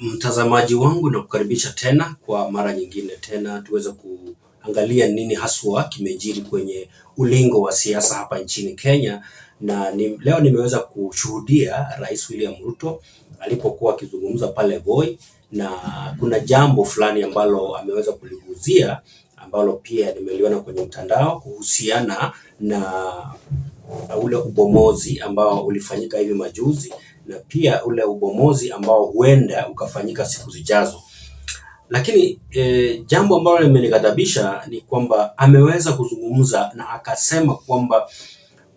Mtazamaji wangu, na kukaribisha tena kwa mara nyingine tena tuweze kuangalia nini haswa kimejiri kwenye ulingo wa siasa hapa nchini Kenya. Na leo nimeweza kushuhudia Rais William Ruto alipokuwa akizungumza pale Voi, na kuna jambo fulani ambalo ameweza kuliguzia ambalo pia nimeliona kwenye mtandao kuhusiana na ule ubomozi ambao ulifanyika hivi majuzi, na pia ule ubomozi ambao huenda ukafanyika siku zijazo. Lakini jambo ambalo limenighadhabisha ni kwamba ameweza kuzungumza na akasema kwamba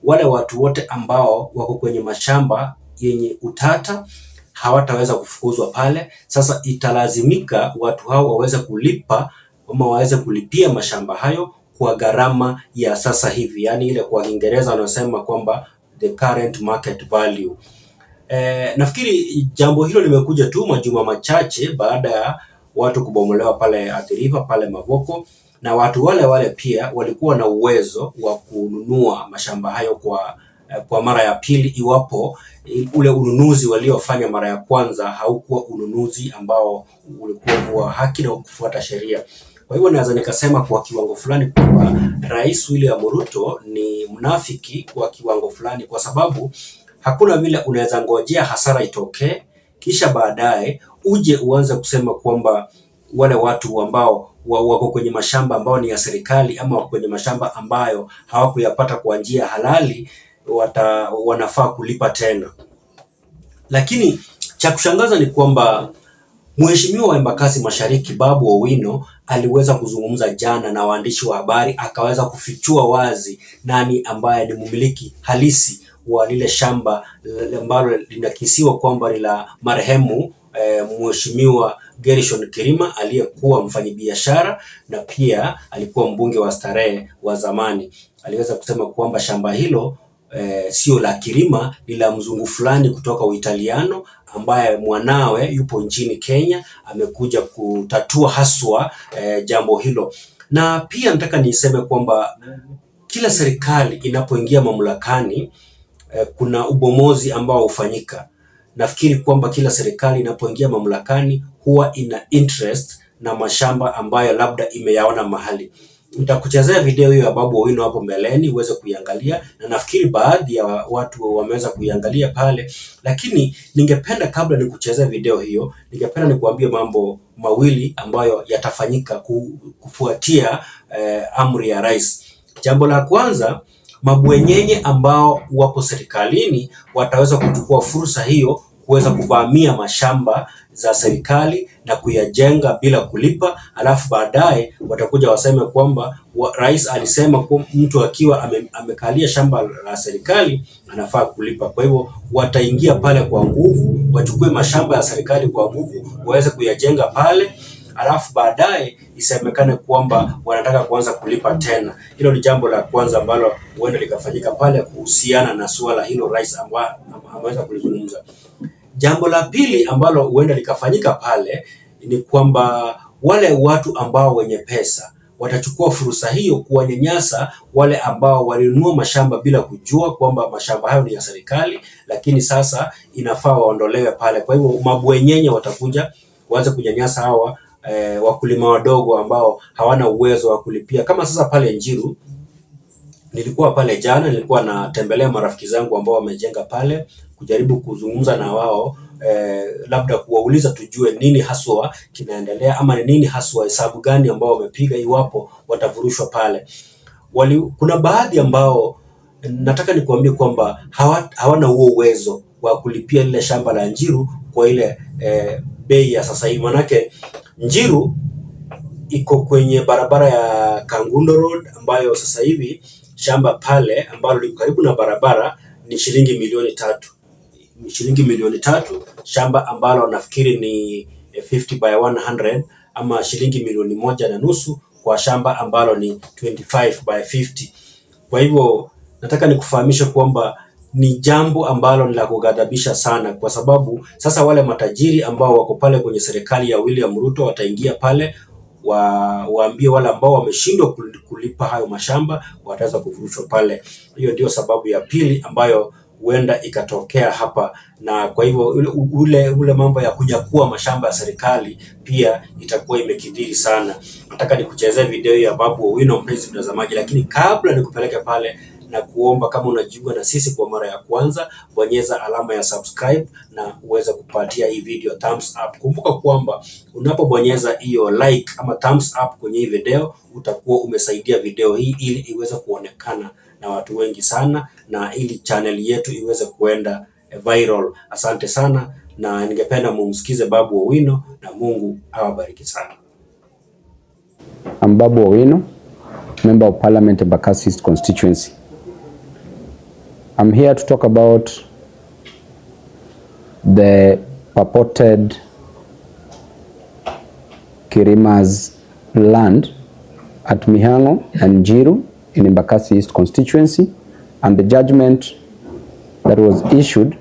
wale watu wote ambao wako kwenye mashamba yenye utata hawataweza kufukuzwa pale. Sasa italazimika watu hao waweze kulipa ama waweze kulipia mashamba hayo kwa gharama ya sasa hivi, yani ile kwa Kiingereza wanasema kwamba the current market value. Nafikiri jambo hilo limekuja tu majuma machache baada ya watu kubomolewa pale Athi River, pale Mavoko, na watu wale pia walikuwa na uwezo wa kununua mashamba hayo kwa mara ya pili, iwapo ule ununuzi waliofanya mara ya kwanza haukuwa ununuzi ambao ulikuwa wa haki na kufuata sheria. Kwa hivyo naweza nikasema kwa kiwango fulani kwamba Rais William Ruto ni mnafiki kwa kiwango fulani, kwa sababu hakuna vile unaweza ngojea hasara itokee kisha baadaye uje uanze kusema kwamba wale watu ambao wako kwenye mashamba ambao ni ya serikali ama wako kwenye mashamba ambayo hawakuyapata kwa njia halali wanafaa kulipa tena. Lakini cha kushangaza ni kwamba Mheshimiwa wa Embakasi Mashariki Babu Owino aliweza kuzungumza jana na waandishi wa habari, akaweza kufichua wazi nani ambaye ni mmiliki halisi wa lile shamba ambalo linakisiwa kwamba ni la marehemu Mheshimiwa Gershon Kirima, aliyekuwa mfanyabiashara na pia alikuwa mbunge wa Starehe wa zamani. Aliweza kusema kwamba shamba hilo sio la Kirima, ni la mzungu fulani kutoka Uitaliano ambaye mwanawe yupo nchini Kenya, amekuja kutatua haswa jambo hilo. Na pia nataka niseme kwamba kila serikali inapoingia mamlakani kuna ubomozi ambao hufanyika. Nafikiri kwamba kila serikali inapoingia mamlakani huwa ina interest na mashamba ambayo labda imeyaona mahali. Nitakuchezea video hiyo ya Babu Owino hapo mbeleni uweze kuiangalia, na nafikiri baadhi ya watu wameweza kuiangalia pale. Lakini ningependa kabla nikuchezea video hiyo, ningependa nikuambie mambo mawili ambayo yatafanyika kufuatia amri ya rais. Jambo la kwanza, mabwenyenye ambao wapo serikalini wataweza kuchukua fursa hiyo kuweza kuvamia mashamba za serikali na kuyajenga bila kulipa, alafu baadaye watakuja waseme kwamba rais alisema kwa mtu akiwa amekalia shamba la serikali anafaa kulipa. Kwa hivyo wataingia pale kwa nguvu, wachukue mashamba ya serikali kwa nguvu, waweze kuyajenga pale, alafu baadaye isemekane kwamba wanataka kuanza kulipa tena. Hilo ni jambo la kwanza ambalo huenda likafanyika pale kuhusiana na suala hilo rais ameweza kulizungumza. Jambo la pili ambalo huenda likafanyika pale ni kwamba wale watu ambao wenye pesa watachukua fursa hiyo kuwanyanyasa wale ambao walinunua mashamba bila kujua kwamba mashamba hayo ni ya serikali, lakini sasa inafaa waondolewe pale. Kwa hivyo mabwenyenye watakuja waanze kunyanyasa hawa wakulima wadogo ambao hawana uwezo wa kulipia. Kama sasa pale Njiru, nilikuwa pale jana, nilikuwa natembelea marafiki zangu ambao wamejenga pale, kujaribu kuzungumza na wao, labda kuwauliza tujue nini haswa kinaendelea ama ni nini haswa hesabu gani ambao wamepiga iwapo watavurushwa pale. Kuna baadhi ambao nataka nikuambie kwamba hawana huo uwezo wa kulipia lile shamba la Njiru kwa ile bei ya sasa hivi. Manake Njiru iko kwenye barabara ya Kangundo Road ambayo sasa hivi shamba pale ambalo liko karibu na barabara ni shilingi milioni 3. Shilingi milioni 3, shamba ambalo nafikiri ni 50 by 100 ama shilingi milioni 1.5 kwa shamba ambalo ni 25 by 50. Kwa hivyo nataka nikufahamishe kwamba ni jambo ambalo ni la kughadhabisha sana, kwa sababu sasa wale matajiri ambao wako pale kwenye serikali ya William Ruto wataingia pale waambie wale ambao wameshindwa kulipa hayo mashamba wataweza kufurushwa pale. Hiyo ndio sababu ya pili ambayo huenda ikatokea hapa, na kwa hivyo ule mambo ya kunyakua mashamba ya serikali pia itakuwa imekithiri sana. Nataka nikuchezee video ya Babu Owino mpenzi mtazamaji, lakini kabla nikupeleke pale na kuomba, kama unajiunga na sisi kwa mara ya kwanza, bonyeza alama ya subscribe na uweze kupatia hii video thumbs up. Kumbuka kwamba unapobonyeza hiyo like ama thumbs up kwenye hii video, utakuwa umesaidia video hii ili iweze kuonekana na watu wengi sana, na ili channel yetu iweze kuenda viral. Asante sana, na ningependa mumsikize Babu Owino na Mungu awabariki sana. I'm Babu Owino, Member of Parliament, Embakasi East Constituency. I'm here to talk about the purported Kirima's land at Mavoko and Njiru in Embakasi East Constituency, and the judgment that was issued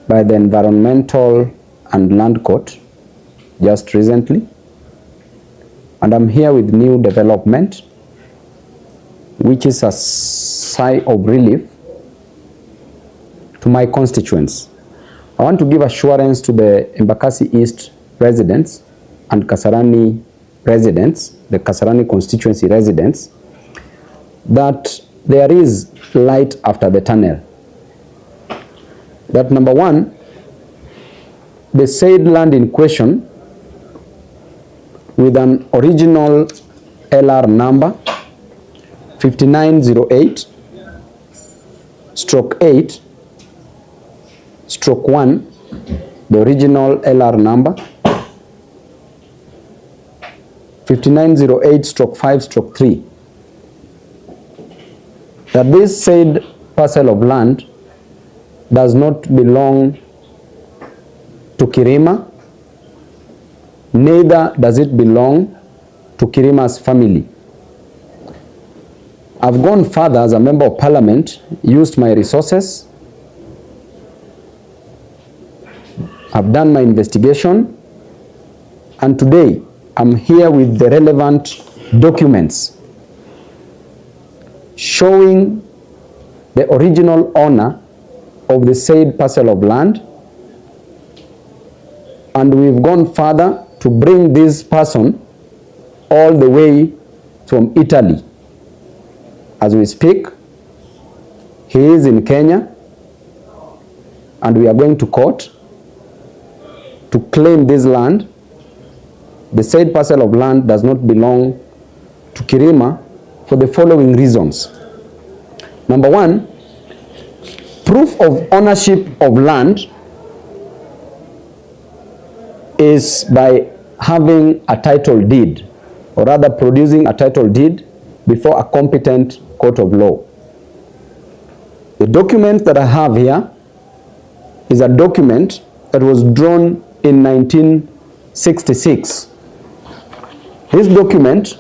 by the Environmental and Land Court just recently. And I'm here with new development, which is a sigh of relief to my constituents. I want to give assurance to the Embakasi East residents and Kasarani residents, the Kasarani constituency residents, that there is light after the tunnel. That number one, the said land in question with an original LR number 5908/8/1, the original LR number 5908/5/3, that this said parcel of land does not belong to Kirima, neither does it belong to Kirima's family. I've gone further as a member of parliament, used my resources, I've done my investigation, and today I'm here with the relevant documents showing the original owner of the said parcel of land, and we've gone further to bring this person all the way from Italy. As we speak, he is in Kenya, and we are going to court to claim this land. The said parcel of land does not belong to Kirima for the following reasons. Number one, proof of ownership of land is by having a title deed, or rather producing a title deed before a competent court of law. The document that I have here is a document that was drawn in 1966. This document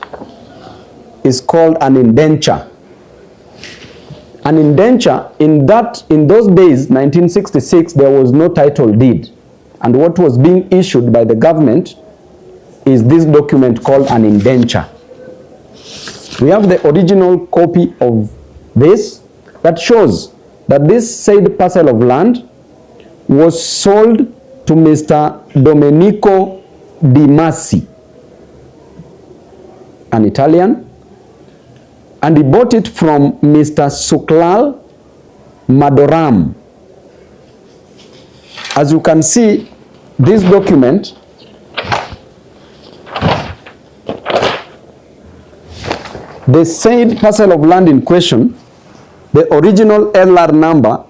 is called an indenture. An indenture, in those days, 1966, there was no title deed. And what was being issued by the government is this document called an indenture. We have the original copy of this that shows that this said parcel of land was sold to Mr. Domenico Di Masi, an Italian, and he bought it from Mr. Suklal Madoram. As you can see, this document the said parcel of land in question, the original LR number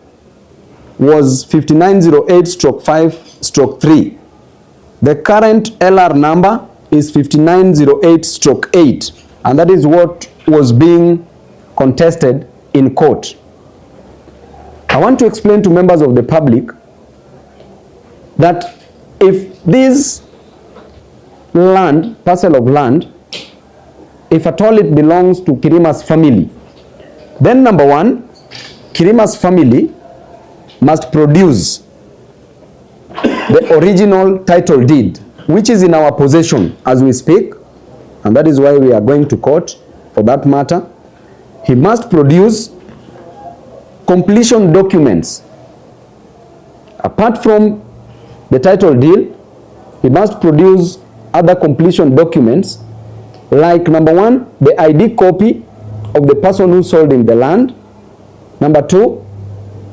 was 5908/5/3. The current LR number is 5908/8, and that is what was being contested in court. I want to explain to members of the public that if this land, parcel of land, if at all it belongs to Kirima's family, then number one, Kirima's family must produce the original title deed, which is in our possession as we speak, and that is why we are going to court for that matter. He must produce completion documents. Apart from the title deed, he must produce other completion documents like number 1, the ID copy of the person who sold him the land. Number 2,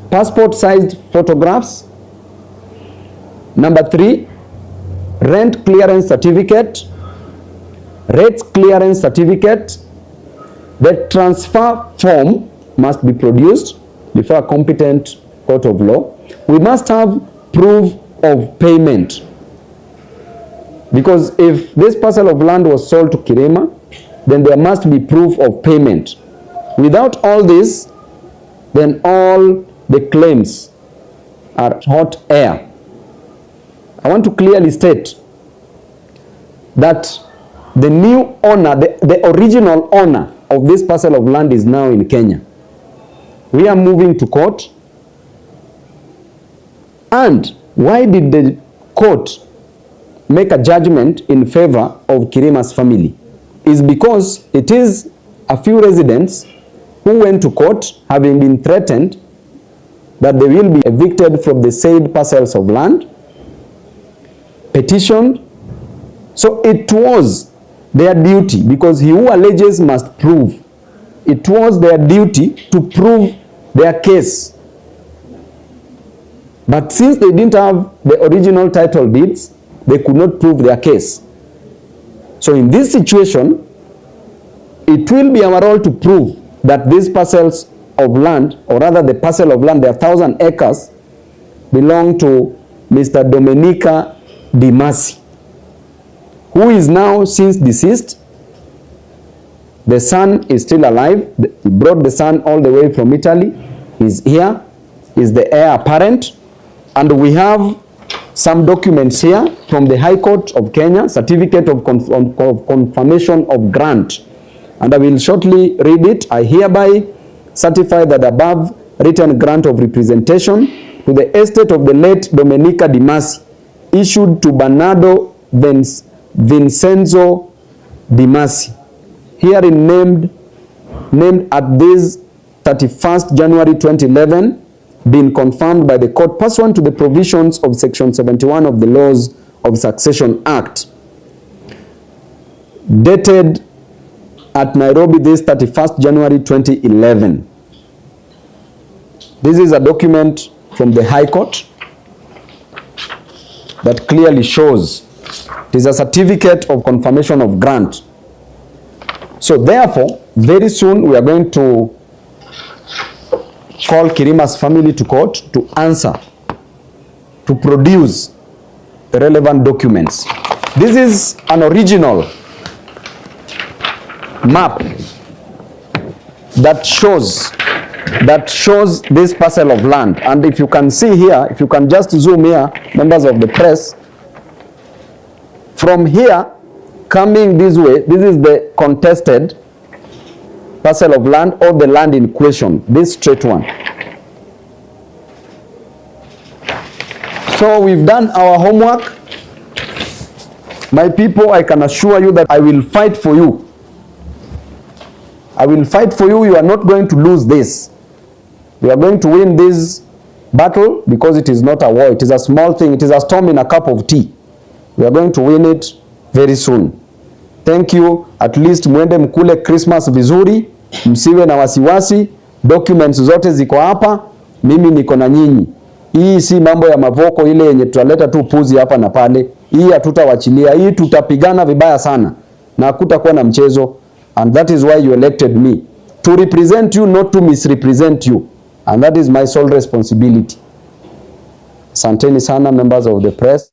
passport-sized photographs. Number 3, rent clearance certificate, rates clearance certificate. The transfer form must be produced before a competent court of law. We must have proof of payment, because if this parcel of land was sold to Kirima, then there must be proof of payment. Without all this, then all the claims are hot air. I want to clearly state that the new owner, the original owner of this parcel of land is now in Kenya. We are moving to court. And why did the court make a judgment in favor of Kirima's family? Is because it is a few residents who went to court having been threatened that they will be evicted from the said parcels of land, petitioned. So it was their duty, because he who alleges must prove. It was their duty to prove their case. But since they didn't have the original title deeds, they could not prove their case. So in this situation, it will be our role to prove that these parcels of land, or rather the parcel of land, there are 1,000 acres, belong to Mr. Domenica Di Masi, who is now since deceased. The son is still alive. He brought the son all the way from Italy. He's here. He's the heir apparent. And we have some documents here from the High Court of Kenya, certificate of confirmation of grant. And I will shortly read it. I hereby certify that above written grant of representation to the estate of the late Domenica Di Masi, issued to Bernardo Vincenzo Di Masi, herein named at this 31st January 2011, being confirmed by the court pursuant to the provisions of Section 71 of the Laws of Succession Act, dated at Nairobi this 31st January 2011. This is a document from the High Court that clearly shows it is a certificate of confirmation of grant. So therefore, very soon we are going to call Kirima's family to court to answer, to produce the relevant documents. This is an original map that shows this parcel of land. And if you can see here, if you can just zoom here, members of the press, from here coming this way, this is the contested parcel of land, or the land in question, this straight one. So we've done our homework. My people, I can assure you that I will fight for you. I will fight for you. You are not going to lose this. We are going to win this battle, because it is not a war. It is a small thing. It is a storm in a cup of tea. We are going to win it very soon. Thank you. At least mwende mkule Christmas vizuri, msiwe na wasiwasi. Documents zote ziko hapa, mimi niko na nyinyi. Hii si mambo ya Mavoko ile yenye tutaleta tu puzi hapa na pale. Hii hatutawachilia. Hii tutapigana vibaya sana, na hakutakuwa na mchezo. And that is why you elected me, to represent you, not to misrepresent you. And that is my sole responsibility. Asanteni sana, members of the press.